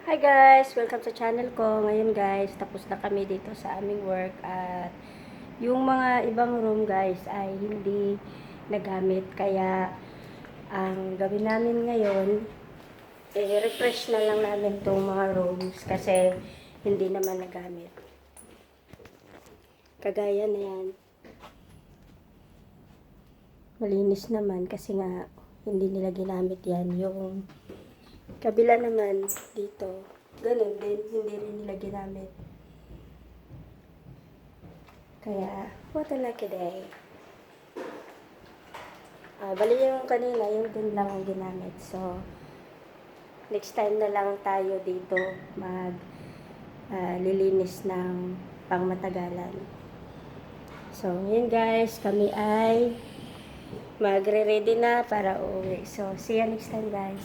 Hi guys! Welcome sa channel ko. Ngayon guys, tapos na kami dito sa aming work at yung mga ibang room guys ay hindi nagamit. Kaya ang gawin namin ngayon, refresh na lang namin itong mga rooms kasi hindi naman nagamit. Kagaya na yan. Malinis naman kasi nga hindi nila ginamit yan. Yung kabila naman dito, ganun din, hindi rin nila ginamit. Kaya, what a lucky day. Bali yung kanina, yung dun lang ang ginamit. So, next time na lang tayo dito lilinis ng pangmatagalan. So, ngayon guys, kami ay magre-ready na para uuwi. So, see you next time guys.